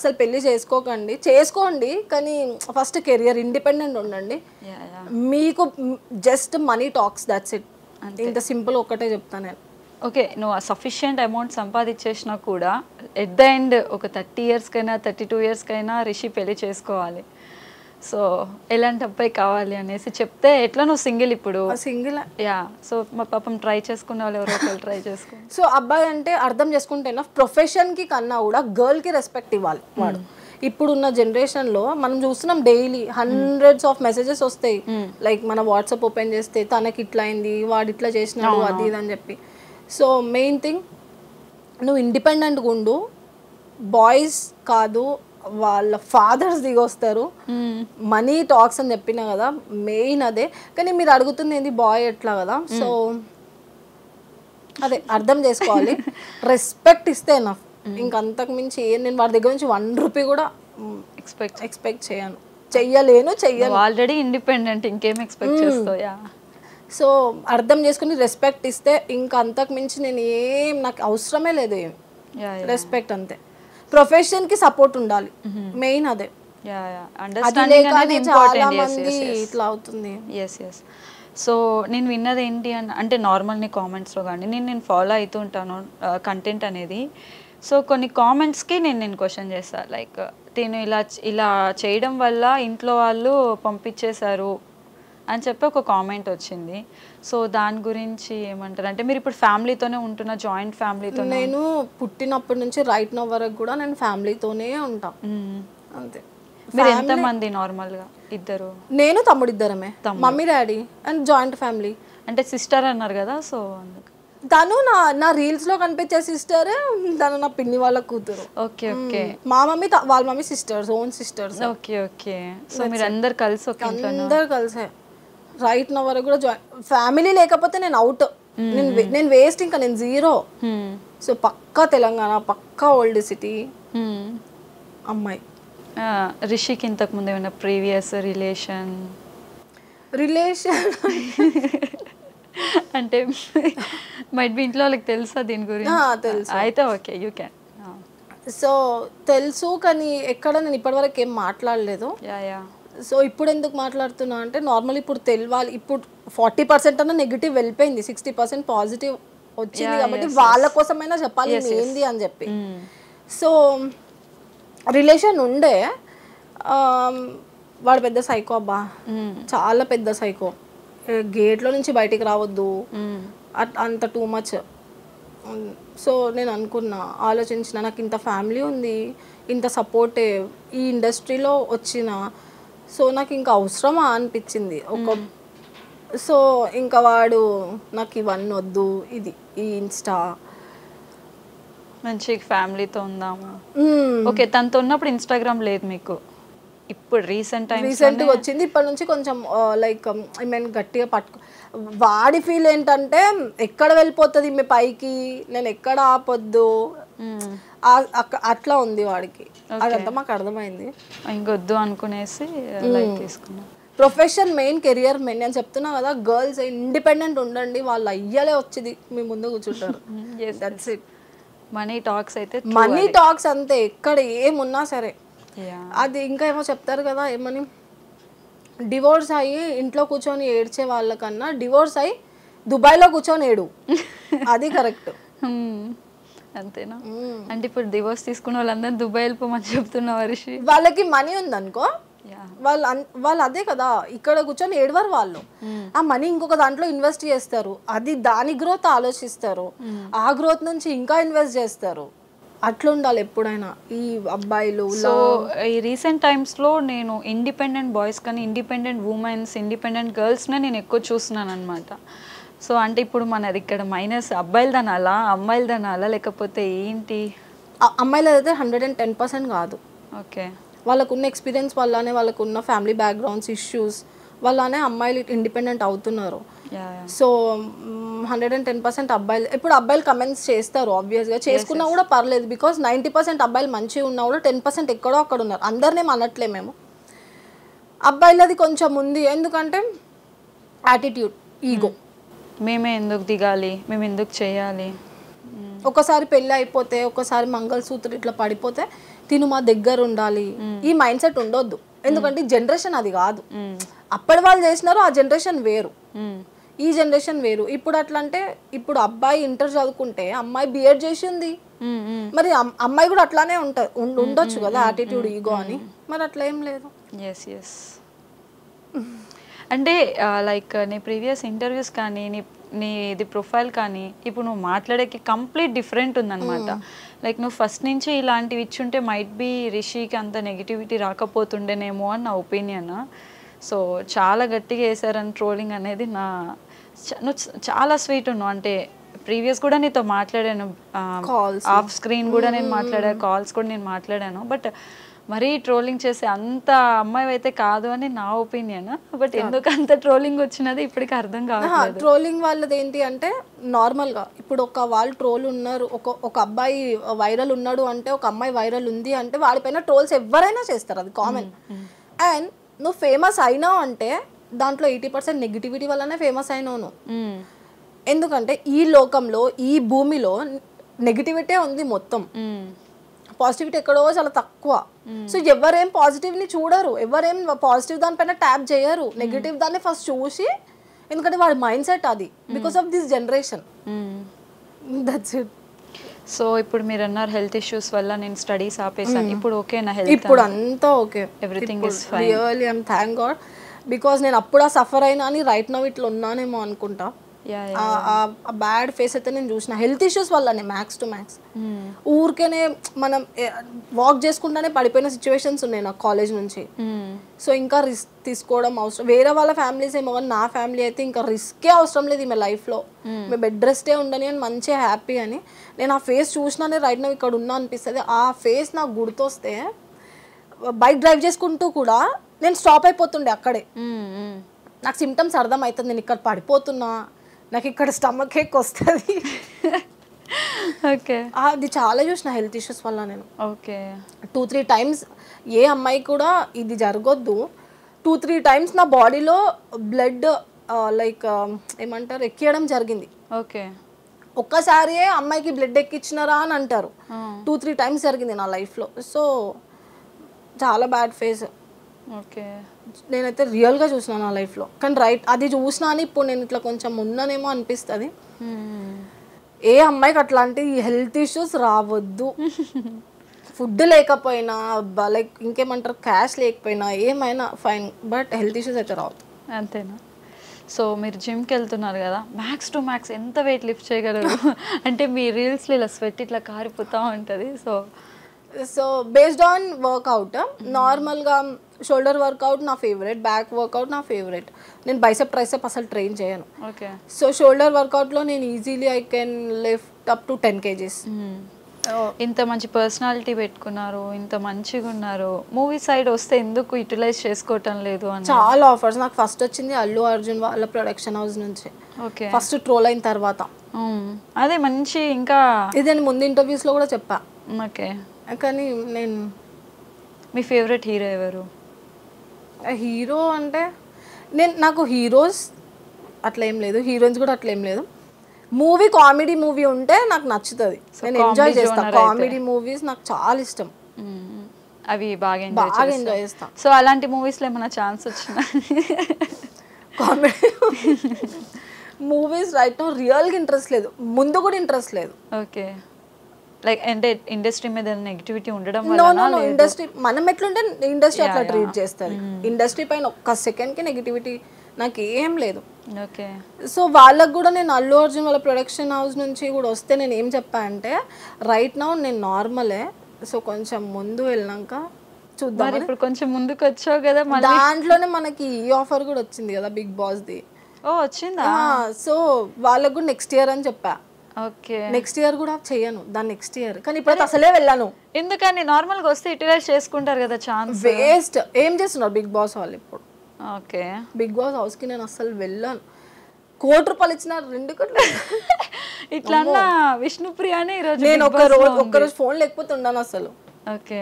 అసలు పెళ్లి చేసుకోకండి, చేసుకోండి కానీ ఫస్ట్ కెరియర్ ఇండిపెండెంట్ ఉండండి. మీకు just money talks, that's it. ఇంత సింపుల్ ఒకటే చెప్తాను నేను. ఓకే, నువ్వు ఆ సఫిషియంట్ అమౌంట్ సంపాదించేసినా కూడా ఎట్ ద ఎండ్ ఒక 30 ఇయర్స్కైనా 32 ఇయర్స్కైనా రిషి పెళ్లి చేసుకోవాలి. సో ఎలాంటి అబ్బాయి కావాలి అనేసి చెప్తే ఎట్లా, నువ్వు సింగిల్ ఇప్పుడు? సింగిల్. యా, సో మా పాపం ట్రై చేసుకునే వాళ్ళు ఎవరో ఒకళ్ళు ట్రై చేసుకో. సో అబ్బాయి అంటే అర్థం చేసుకుంటే ప్రొఫెషన్కి కన్నా కూడా గర్ల్కి రెస్పెక్ట్ ఇవ్వాలి వాడు. ఇప్పుడున్న జనరేషన్లో మనం చూస్తున్నాం డైలీ హండ్రెడ్స్ ఆఫ్ మెసేజెస్ వస్తాయి. లైక్ మన వాట్సాప్ ఓపెన్ చేస్తే తనకి ఇట్లా అయింది, వాడు ఇట్లా చేసినాడు, అది ఇది అని చెప్పి. సో మెయిన్ థింగ్ నువ్వు ఇండిపెండెంట్గా ఉండు. బాయ్స్ కాదు, వాళ్ళ ఫాదర్స్ దిగొస్తారు. మనీ టాక్స్ అని చెప్పినా కదా, మెయిన్ అదే. కానీ మీరు అడుగుతుంది ఏంది బాయ్ ఎట్లా కదా, సో అదే అర్థం చేసుకోవాలి. రెస్పెక్ట్ ఇస్తే ఎనఫ్. ఇంకంతకు మించి నేను వాడి దగ్గర నుంచి 1 రూపీ కూడా ఎక్స్పెక్ట్ చేయను, చెయ్యలేను. ఆల్రెడీ ఇండిపెండెంట్, ఇంకేం ఎక్స్పెక్ట్ చేస్తావు? సో అర్థం చేసుకుని రెస్పెక్ట్ ఇస్తే ఇంకా అంతకు మించి నేను నాకు అవసరమే లేదు. ఏం రెస్పెక్ట్ అంతే. ప్రొఫెషన్కి సపోర్ట్ ఉండాలి, మెయిన్ అదే. చాలా మంది ఇట్లా అవుతుంది. సో నేను విన్నది ఏంటి అంటే నార్మల్ నీ కామెంట్స్లో కానీ నేను ఫాలో అవుతూ ఉంటాను కంటెంట్ అనేది. సో కొన్ని కామెంట్స్కి నేను క్వశ్చన్ చేస్తాను, లైక్ నేను ఇలా చేయడం వల్ల ఇంట్లో వాళ్ళు పంపించేశారు అని చెప్పి ఒక కామెంట్ వచ్చింది. సో దాని గురించి ఏమంటారు? అంటే మీరు ఇప్పుడు ఫ్యామిలీతోనే ఉంటున్న, జాయింట్ ఫ్యామిలీతో? నేను పుట్టినప్పటి నుంచి రైట్ నౌ వరకు కూడా నేను ఫ్యామిలీతోనే ఉంటా అంతే. మీరు ఎంతమంది నార్మల్గా? ఇద్దరు? నేను తమ్ముడు ఇద్దరమే, mummy daddy and joint family. అంటే సిస్టర్ అన్నారు కదా, సో అందుకు. తను నా రీల్స్ లో కనిపించే సిస్టర్, తను నా పిన్ని వాళ్ళ కూతురు. Okay okay. మా మమ్మీ వాళ్ళ mummy sisters, own sisters. Okay okay. So మీరు అందరు కలిసి? అందరు కలిసే రైట్ నా వరకు కూడా ఫ్యామిలీ లేకపోతే నేను అవుట్, నేను వేస్ట్, ఇంకా నేను జీరో. సో పక్కా తెలంగాణ, పక్కా ఓల్డ్ సిటీ అమ్మాయి. రిషికి ఇంతకు ముందు ఏమైనా ప్రీవియస్ రిలేషన్ అంటే మైట్ బి ఇంట్లో వాళ్ళకి తెలుసా దీని గురించి? తెలుసు. అయితే ఓకే, యూ క్యాన్. సో తెలుసు, కానీ ఎక్కడ నేను ఇప్పటివరకు ఏం మాట్లాడలేదు. సో ఇప్పుడు ఎందుకు మాట్లాడుతున్నా అంటే నార్మల్ ఇప్పుడు తెలియాలి. ఇప్పుడు 40% అన్న నెగిటివ్ వెళ్ళిపోయింది, 60% పాజిటివ్ వచ్చింది కాబట్టి వాళ్ళ కోసమైనా చెప్పాలి ఏంది అని చెప్పి. సో రిలేషన్ ఉండే, వాడు పెద్ద సైకో అబ్బా, చాలా పెద్ద సైకో. గేట్లో నుంచి బయటికి రావద్దు, అంత టూ మచ్. సో నేను అనుకున్నా, ఆలోచించిన, నాకు ఇంత ఫ్యామిలీ ఉంది, ఇంత సపోర్టివ్, ఈ ఇండస్ట్రీలో వచ్చిన, సో నాకు ఇంకా అవసరమా అనిపించింది ఒక. సో ఇంకా వాడు నాకు ఇవన్నీ వద్దు, ఇది ఈ ఇన్స్టా, మంచి ఫ్యామిలీతో ఉందాము. ఓకే, తనతో ఉన్నప్పుడు ఇన్స్టాగ్రామ్ లేదు మీకు? ఇప్పుడు రీసెంట్గా వచ్చింది. ఇప్పటి నుంచి కొంచెం లైక్ ఐ మీన్ గట్టిగా పట్టుకో. వాడి ఫీల్ ఏంటంటే ఎక్కడ వెళ్ళిపోతుంది మీ పైకి, నేను ఎక్కడ ఆపొద్దు, అట్లా ఉంది వాడికి. అదంతా మాకు అర్థమైంది, ఇంకొద్దు అనుకునేసి లైక్ తీసుకున్నా. Profession main, career main. నేను చెప్తున్నా కదా, గర్ల్స్ ఇండిపెండెంట్ ఉండండి, వాళ్ళు అయ్యలే వచ్చింది మీ ముందు కూర్చుంటారు. That's it. మనీ టాక్స్ అయితే మనీ టాక్స్ అంతే, ఎక్కడ ఏమున్నా సరే. అది ఇంకా ఏమో చెప్తారు కదా, ఏమని, డివోర్స్ అయ్యి ఇంట్లో కూర్చొని ఏడ్చే వాళ్ళకన్నా డివోర్స్ అయ్యి దుబాయ్లో కూర్చొని ఏడు, అది కరెక్ట్. అంతేనా? అంటే ఇప్పుడు డివోర్స్ తీసుకున్న వాళ్ళందరూ దుబాయ్ వెళ్ళిపోమని చెప్తున్నారు. వాళ్ళకి మనీ ఉందనుకో, వాళ్ళు అదే కదా, ఇక్కడ కూర్చొని ఏడవారు వాళ్ళు. ఆ మనీ ఇంకొక దాంట్లో ఇన్వెస్ట్ చేస్తారు, అది దాని గ్రోత్ ఆలోచిస్తారు, ఆ గ్రోత్ నుంచి ఇంకా ఇన్వెస్ట్ చేస్తారు. అట్లా ఉండాలి ఎప్పుడైనా ఈ అబ్బాయిలు. సో ఈ రీసెంట్ టైమ్స్లో నేను ఇండిపెండెంట్ బాయ్స్ కానీ ఇండిపెండెంట్ ఉమెన్స్, ఇండిపెండెంట్ గర్ల్స్నే నేను ఎక్కువ చూస్తున్నాను అనమాట. సో అంటే ఇప్పుడు మనది ఇక్కడ మైనస్ అబ్బాయిలు దనాలా, అమ్మాయిలు దనాలా, లేకపోతే ఏంటి? అమ్మాయిలు అయితే 110% కాదు. ఓకే, వాళ్ళకున్న ఎక్స్పీరియన్స్ వల్లనే, వాళ్ళకున్న ఫ్యామిలీ బ్యాక్గ్రౌండ్స్ ఇష్యూస్ వల్లనే అమ్మాయిలు ఇండిపెండెంట్ అవుతున్నారు. సో 110% అబ్బాయిలు. ఇప్పుడు అబ్బాయిలు కమెంట్స్ చేస్తారు, ఆబ్వియస్గా చేసుకున్నా కూడా పర్లేదు, బికాస్ 90% అబ్బాయిలు మంచిగా ఉన్నా కూడా 10% ఎక్కడో అక్కడ ఉన్నారు. అందరినీ అనట్లే మేము. అబ్బాయిలది కొంచెం ఉంది, ఎందుకంటే యాటిట్యూడ్, ఈగో. మేమే ఎందుకు దిగాలి, మేము ఎందుకు చేయాలి. ఒకసారి పెళ్ళి అయిపోతే ఒకసారి మంగళసూత్రం ఇట్లా పడిపోతే తిను మా దగ్గర ఉండాలి ఈ మైండ్ సెట్ ఉండొద్దు. ఎందుకంటే జనరేషన్ అది కాదు. అప్పటి వాళ్ళు చేసినారు, ఆ జనరేషన్ వేరు, ఈ జనరేషన్ వేరు. ఇప్పుడు అట్లా అంటే ఇప్పుడు అబ్బాయి ఇంటర్ చదువుకుంటే అమ్మాయి బిఎడ్ చేసింది, మరి అమ్మాయి కూడా అట్లానే ఉండొచ్చు కదా యాటిట్యూడ్ ఈగో అని. మరి అట్లా ఏం లేదు. అంటే లైక్ నీ ప్రీవియస్ ఇంటర్వ్యూస్ కానీ నీ ఇది ప్రొఫైల్ కానీ ఇప్పుడు నువ్వు మాట్లాడేకి కంప్లీట్ డిఫరెంట్ ఉందన్నమాట. లైక్ నువ్వు ఫస్ట్ నుంచి ఇలాంటివి ఇచ్చుంటే మైట్ బి రిషికి అంత నెగిటివిటీ రాకపోతుండేనేమో అని నా ఒపీనియన్. సో చాలా గట్టిగా వేసారని ట్రోలింగ్ అనేది నువ్వు చాలా స్వీట్ ఉన్నావు. అంటే ప్రీవియస్ కూడా నీతో మాట్లాడాను, ఆఫ్ స్క్రీన్ కూడా నేను మాట్లాడాను, కాల్స్ కూడా నేను మాట్లాడాను. బట్ మరీ ట్రోలింగ్ చేసే అంత అమ్మాయి అయితే కాదు అని నా ఒపీనియన్. బట్ ఎందుకు అంత ట్రోలింగ్ వచ్చినది ఇప్పటికి అర్థం కాదు. ట్రోలింగ్ వాళ్ళది ఏంటి అంటే నార్మల్గా ఇప్పుడు ఒక వాళ్ళు ట్రోల్ ఉన్నారు, ఒక అబ్బాయి వైరల్ ఉన్నాడు అంటే, ఒక అమ్మాయి వైరల్ ఉంది అంటే వాడిపైన ట్రోల్స్ ఎవరైనా చేస్తారు, అది కామన్. అండ్ నువ్వు ఫేమస్ అయినావు అంటే దాంట్లో 80% నెగిటివిటీ వల్లనే ఫేమస్ అయినావు నువ్వు. ఎందుకంటే ఈ లోకంలో ఈ భూమిలో నెగిటివిటీ ఉంది మొత్తం, పాజిటివిటీ ఎక్కడో చాలా తక్కువ. సో ఎవరేం పాజిటివ్ ని చూడరు, ఎవరేం పాజిటివ్ దానిపైన ట్యాప్ చేయరు, నెగిటివ్ దాన్ని ఫస్ట్ చూసి, ఎందుకంటే వాడి మైండ్ సెట్ అది, because of this generation. That's it. So ఇప్పుడు మీరు అన్నారు హెల్త్ ఇష్యూస్ వల్ల నేను స్టడీస్ ఆపేసాను, ఇప్పుడు ఓకేనా హెల్త్? ఇప్పుడు అంతా okay, everything is fine. Really I'm thank God, because నేను అప్పుడు సఫర్ అయినా అని రైట్ నౌ ఇట్లా ఉన్నానేమో అనుకుంటా. బ్యాడ్ ఫేస్ అయితే నేను చూసిన హెల్త్ ఇష్యూస్ వల్లనే మ్యాక్స్ టు మ్యాక్స్. ఊరికేనే మనం వాక్ చేసుకుంటానే పడిపోయిన సిచ్యువేషన్స్ ఉన్నాయి నాకు కాలేజ్ నుంచి. సో ఇంకా రిస్క్ తీసుకోవడం అవసరం. వేరే వాళ్ళ ఫ్యామిలీస్ ఏమో కానీ నా ఫ్యామిలీ అయితే ఇంకా రిస్కే అవసరం లేదు ఈమె లైఫ్లో, మేము బెడ్ రెస్టే ఉండని అని మంచిగా హ్యాపీ అని. నేను ఆ ఫేస్ చూసినానే రైట్ నౌ ఇక్కడ ఉన్నా అనిపిస్తుంది. ఆ ఫేస్ నాకు గుర్తొస్తే బైక్ డ్రైవ్ చేసుకుంటూ కూడా నేను స్టాప్ అయిపోతుండే అక్కడే. నాకు సిమ్టమ్స్ అర్థమవుతుంది, నేను ఇక్కడ పడిపోతున్నా, నాకు ఇక్కడ స్టమక్ ఏక్ వస్తుంది. ఓకే, అది చాలా చూసిన హెల్త్ ఇష్యూస్ వల్ల నేను. ఓకే, 2-3 టైమ్స్, ఏ అమ్మాయి కూడా ఇది జరగొద్దు, 2-3 టైమ్స్ నా బాడీలో బ్లడ్ లైక్ ఏమంటారు ఎక్కియడం జరిగింది. ఓకే, ఒక్కసారి అమ్మాయికి బ్లడ్ ఎక్కిచ్చినారా అని అంటారు. 2-3 టైమ్స్ జరిగింది నా లైఫ్లో. సో చాలా బ్యాడ్ ఫేస్. ఓకే, నేనైతే రియల్గా చూసిన నా లైఫ్లో. కానీ రైట్ అది చూసినా అని ఇప్పుడు నేను ఇట్లా కొంచెం ఉన్నానేమో అనిపిస్తుంది. ఏ అమ్మాయికి అట్లాంటి హెల్త్ ఇష్యూస్ రావద్దు. ఫుడ్ లేకపోయినా లైక్ ఇంకేమంటారు క్యాష్ లేకపోయినా ఏమైనా ఫైన్, బట్ హెల్త్ ఇష్యూస్ అయితే రావద్దు. అంతేనా? సో మీరు జిమ్కి వెళ్తున్నారు కదా, మ్యాక్స్ టు మ్యాక్స్ ఎంత వెయిట్ లిఫ్ట్ చేయగలరు? అంటే మీ రీల్స్లో ఇలా స్వెట్ ఇట్లా కారిపోతూ ఉంటుంది. సో బేస్డ్ ఆన్ వర్కౌట్, నార్మల్గా షోల్డర్ వర్కౌట్ నా ఫేవరెట్, బ్యాక్ వర్కౌట్ నా ఫేవరెట్. నేను బైసెప్ ట్రైసెప్ అసలు ట్రైన్ చేయను. ఓకే, సో షోల్డర్ వర్కౌట్లో నేను easily I can lift up to 10 kgs. ఇంత మంచి పర్సనాలిటీ పెట్టుకున్నారు, ఇంత మంచిగా ఉన్నారు, మూవీ సైడ్ వస్తే ఎందుకు యూటిలైజ్ చేసుకోవటం లేదు అని? చాలా ఆఫర్స్ నాకు ఫస్ట్ వచ్చింది అల్లు అర్జున్ వాళ్ళ ప్రొడక్షన్ హౌస్ నుంచి. ఓకే, ఫస్ట్ ట్రోల్ అయిన తర్వాత అదే మంచి. ఇంకా ఇది నేను ముందు ఇంటర్వ్యూస్లో కూడా చెప్పా. ఓకే, కానీ నేను మీ ఫేవరెట్ హీరో ఎవరు? హీరో అంటే నాకు హీరోస్ అట్లా ఏం లేదు, హీరోయిన్స్ కూడా అట్లా ఏం లేదు. మూవీ కామెడీ మూవీ ఉంటే నాకు నచ్చుతుంది, నేను ఎంజాయ్ చేస్తాను. కామెడీ మూవీస్ నాకు చాలా ఇష్టం, అవి బాగా ఎంజాయ్ చేస్తాను. సో అలాంటి మూవీస్లో ఏమైనా ఛాన్స్ వచ్చినా? కామెడీ మూవీస్ రైట్ నౌ రియల్గా ఇంట్రెస్ట్ లేదు, ముందు కూడా ఇంట్రెస్ట్ లేదు. ఓకే, లైక్ అంటే ఇండస్ట్రీ మీద నెగిటివిటీ ఉండడం వల్ల? ఇండస్ట్రీ మనం ఎట్లుంటే ఇండస్ట్రీ అట్లా ట్రీట్ చేస్తుంది. ఇండస్ట్రీ పైన ఒక్క సెకండ్కి నెగిటివిటీ నాకు ఏం లేదు. ఓకే, సో వాళ్ళకు కూడా నేను అల్లు అర్జున్ వాళ్ళ ప్రొడక్షన్ హౌస్ నుంచి కూడా వస్తే నేను ఏం చెప్పా అంటే రైట్ నౌ నేను నార్మలే, సో కొంచెం ముందు వెళ్ళాక చూద్దాం. ఇప్పుడు కొంచెం ముందుకు వచ్చావు కదా, దాంట్లోనే మనకి ఈ ఆఫర్ కూడా వచ్చింది కదా బిగ్ బాస్ది. ఓ వచ్చిందా? సో వాళ్ళకు కూడా నెక్స్ట్ ఇయర్ అని చెప్పా. ఓకే, నెక్స్ట్ ఇయర్ కూడా చేయను, దాని నెక్స్ట్ ఇయర్. కానీ ఇప్పుడు అసలే వెళ్ళాను. ఎందుకని? నార్మల్గా వస్తే యూటిలైజ్ చేసుకుంటారు కదా ఛాన్స్. వేస్ట్. ఏం చేస్తున్నారు బిగ్ బాస్ వాళ్ళు ఇప్పుడు? ఓకే, బిగ్ బాస్ హౌస్కి నేను అసలు వెళ్ళాను. ₹1 కోటి ఇచ్చిన 2 కోట్లు ఇట్లా విష్ణుప్రియానే ఈరోజు నేను ఒక్కరోజు ఫోన్ లేకపోతే ఉన్నాను అసలు. ఓకే,